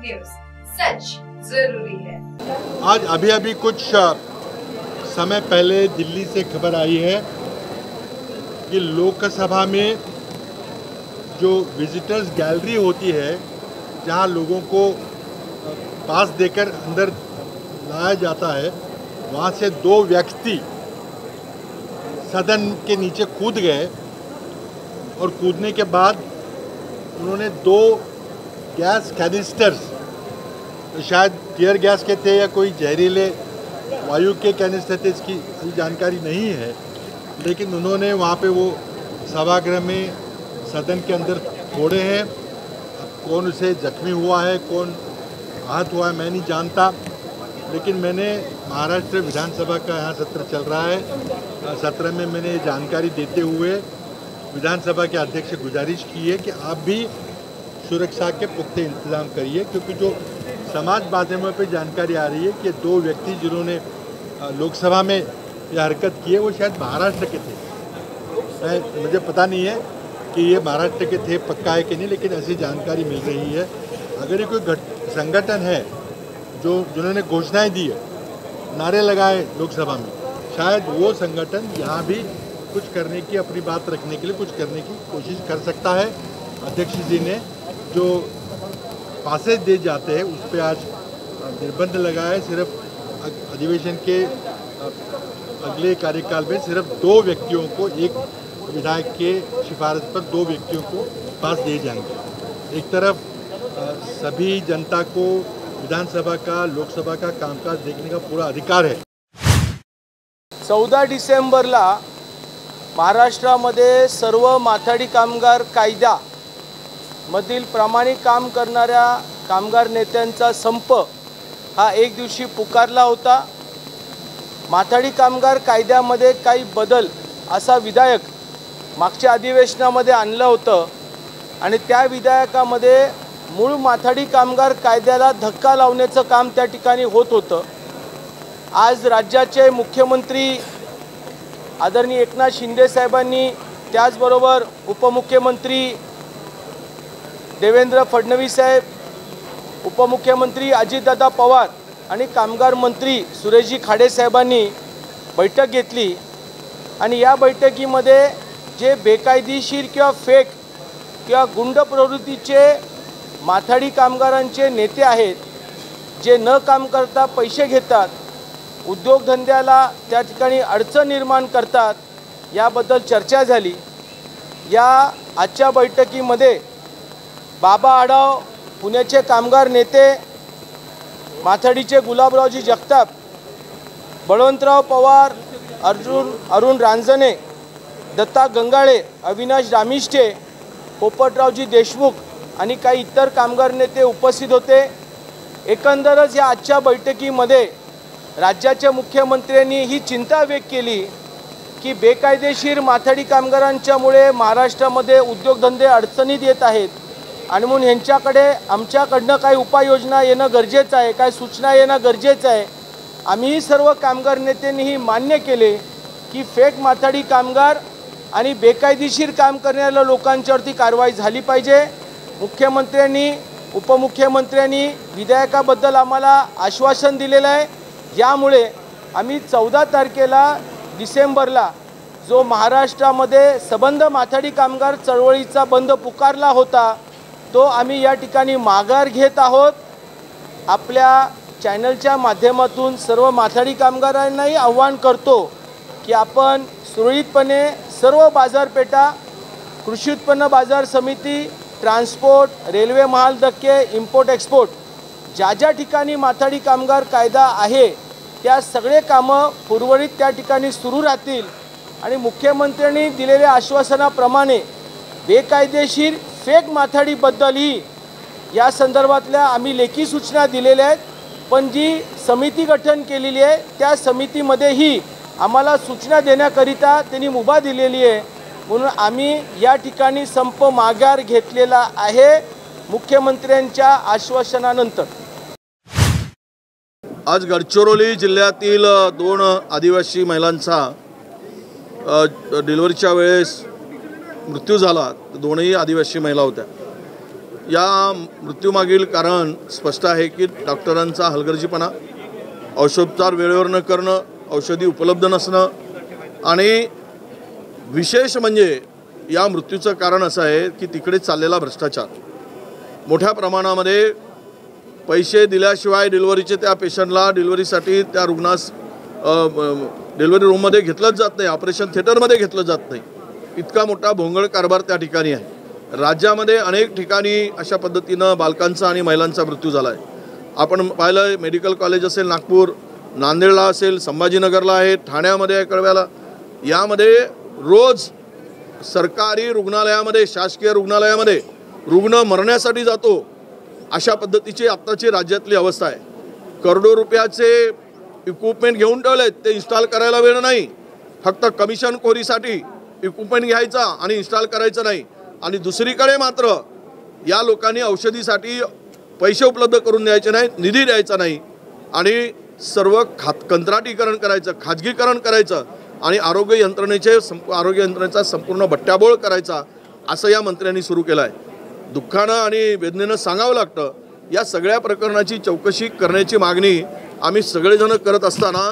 News, सच जरूरी है। आज अभी कुछ समय पहले दिल्ली से खबर आई है कि लोकसभा में जो विजिटर्स गैलरी होती है, जहां लोगों को पास देकर अंदर लाया जाता है, वहां से 2 व्यक्ति सदन के नीचे कूद गए और कूदने के बाद उन्होंने 2 गैस कैनिस्टर्स, तो शायद टीयर गैस के थे या कोई जहरीले वायु के कैनिस्टर थे, इसकी जानकारी नहीं है, लेकिन उन्होंने वहाँ पे वो सभागृह में सदन के अंदर फोड़े हैं। अब कौन उसे जख्मी हुआ है, कौन आहत हुआ है, मैं नहीं जानता, लेकिन मैंने महाराष्ट्र विधानसभा का यहाँ सत्र चल रहा है, सत्र में मैंने ये जानकारी देते हुए विधानसभा के अध्यक्ष से गुजारिश की है कि आप भी सुरक्षा के पुख्ते इंतजाम करिए, क्योंकि जो समाज माध्यमों पर जानकारी आ रही है कि 2 व्यक्ति जिन्होंने लोकसभा में यह हरकत की है वो शायद महाराष्ट्र के थे। मुझे पता नहीं है कि ये महाराष्ट्र के थे, पक्का है कि नहीं, लेकिन ऐसी जानकारी मिल रही है। अगर ये कोई संगठन है जिन्होंने घोषणाएं दी है, नारे लगाए लोकसभा में, शायद वो संगठन यहाँ भी कुछ करने की, अपनी बात रखने के लिए कुछ करने की कोशिश कर सकता है। अध्यक्ष जी ने जो पासेज दे जाते हैं उस पर आज निर्बंध लगाया, सिर्फ अधिवेशन के अगले कार्यकाल में सिर्फ 2 व्यक्तियों को, एक विधायक के सिफारिश पर 2 व्यक्तियों को पास दिए जाएंगे। एक तरफ सभी जनता को विधानसभा का, लोकसभा का कामकाज देखने का पूरा अधिकार है। 14 डिसेंबरला महाराष्ट्रामध्ये सर्व माथाडी कामगार कायदा मधील प्रामाणिक काम करणाऱ्या कामगार नेत्यांचा संप हा एक दिवशी पुकारला होता। माथाडी कामगार कायद्यामध्ये काही बदल असा विधेयक मागच्या अधिवेशनामध्ये आणलं होतं आणि त्या विधेयकामध्ये मूळ माथाडी कामगार कायद्याला धक्का लावण्याचं काम त्या ठिकाणी होत होतं। आज राज्याचे मुख्यमंत्री आदरणीय एकनाथ शिंदे साहेबांनी, त्याचबरोबर उपमुख्यमंत्री देवेंद्र फडणवीस साहेब, उपमुख्यमंत्री अजितदादा पवार आणि कामगार मंत्री सुरेशजी खाडे साहेबांनी बैठक घेतली आणि या बैठकीमध्ये जे बेकायदेशीर किंवा फेक किंवा गुंड प्रवृत्तीचे माथाडी कामगारांचे नेते आहेत, जे न काम करता पैसे घेतात, उद्योगधंद्याला त्या ठिकाणी अडचण निर्माण करतात, याबद्दल चर्चा झाली। या आजच्या बैठकीमध्ये बाबा आढाव, पुण्याचे कामगार नेते, माथाडीचे गुलाबरावजी जगताप, बळवंतराव पवार, अरुण रांजणे, दत्ता गंगाळे, अविनाश रामिष्टे, पोपटरावजी देशमुख आणि काही इतर कामगार नेते उपस्थित होते। एकंदरच या आजच्या बैठकीमध्ये राज्याच्या मुख्यमंत्र्यांनी ही चिंता व्यक्त केली की बेकायदेशीर माथाडी कामगारांच्यामुळे महाराष्ट्रामध्ये उद्योगधंदे अडचणीत येत आहेत आणि म्हणून यांच्याकडे आमच्याकडनं काही उपाययोजना येणं गरजेचं आहे, काही सूचना येणं गरजेचं आहे। आम्ही सर्व कामगार नेत्यांनी ही मान्य केले की फेक माथाडी कामगार आणि बेकायदेशीर काम करणाऱ्या लोकांच्यावरती कारवाई झाली पाहिजे। मुख्यमंत्र्यांनी, उपमुख्यमंत्र्यांनी विधेयकाबद्दल आम्हाला आश्वासन दिलेलं आहे। यामुळे आम्ही 14 डिसेंबरला जो महाराष्ट्रामध्ये सबंध माथाडी कामगार चळवळीचा बंद पुकारला होता, तो आम्ही या ठिकाणी माघार घेत आहोत। आपल्या चॅनलच्या माध्यमातून सर्व माथाडी कामगारांनाही आव्हान करतो की आपण सुरळीतपणे सर्व बाजारपेठा, कृषी उत्पन्न बाजार समिती, ट्रान्सपोर्ट, रेल्वे महाल धक्के, इम्पोर्ट एक्सपोर्ट, ज्या ठिकाणी माथाडी कामगार कायदा आहे त्या सगळे कामं पूर्वरित त्या ठिकाणी सुरू राहतील आणि मुख्यमंत्र्यांनी दिलेल्या आश्वासनाप्रमाणे बेकायदेशीर फेक माथाडीबद्दलही या संदर्भातल्या आम्ही लेखी सूचना दिलेल्या आहेत, पण जी समिती गठन केलेली आहे त्या समितीमध्येही आम्हाला सूचना देण्याकरिता त्यांनी मुभा दिलेली आहे, म्हणून आम्ही या ठिकाणी संप माघार घेतलेला आहे मुख्यमंत्र्यांच्या आश्वासनानंतर। आज गडचिरोली जिल्ह्यातील 2 आदिवासी महिलांचा डिलिव्हरीच्या वेळेस मृत्यू झाला। दोनही आदिवासी महिला होत्या। या मृत्यूमागील कारण स्पष्ट आहे की डॉक्टरांचा हलगर्जीपणा, औषधोपचार वेळेवर न करणं, औषधी उपलब्ध नसणं आणि विशेष म्हणजे या मृत्यूचं कारण असं आहे की तिकडे चाललेला भ्रष्टाचार. मोठ्या प्रमाणामध्ये पैसे दिल्याशिवाय डिलिव्हरीचे त्या पेशंटला डिलिव्हरीसाठी त्या रुग्णास डिलिव्हरी रूममध्ये घेतलंच जात नाही, ऑपरेशन थिएटरमध्ये घेतलं जात नाही. इतका मोठा भोंगळ कारभार त्या ठिकाणी आहे. राज्यामध्ये अनेक ठिकाणी अशा पद्धतीनं बालकांचा आणि महिलांचा मृत्यू झाला आहे. आपण पाहिलं मेडिकल कॉलेज असेल नागपूर, नांदेडला असेल, संभाजीनगरला आहे, ठाण्यामध्ये आहे, कळव्याला. यामध्ये रोज सरकारी रुग्णालयामध्ये, शासकीय रुग्णालयामध्ये रुग्ण मरण्यासाठी जातो. अशा पद्धतीची आत्ताची राज्यातली अवस्था आहे. करोडो रुपयाचे इक्विपमेंट घेऊन ठेवलेत, ते इन्स्टॉल करायला वेळ नाही. फक्त कमिशनखोरीसाठी इक्विपमेंट घ्यायचा आणि इन्स्टॉल करायचं नाही. आणि दुसरीकडे मात्र या लोकांनी औषधीसाठी पैसे उपलब्ध करून द्यायचे नाही, निधी द्यायचा नाही आणि सर्व कंत्राटीकरण करायचं, खाजगीकरण करायचं आणि आरोग्य यंत्रणेचा संपूर्ण बट्ट्याबोळ करायचा, असं या मंत्र्यांनी सुरू केलं आहे. दुःखानं आणि वेदनेनं सांगावं लागतं, या सगळ्या प्रकरणाची चौकशी करण्याची मागणी आम्ही सगळेजण करत असताना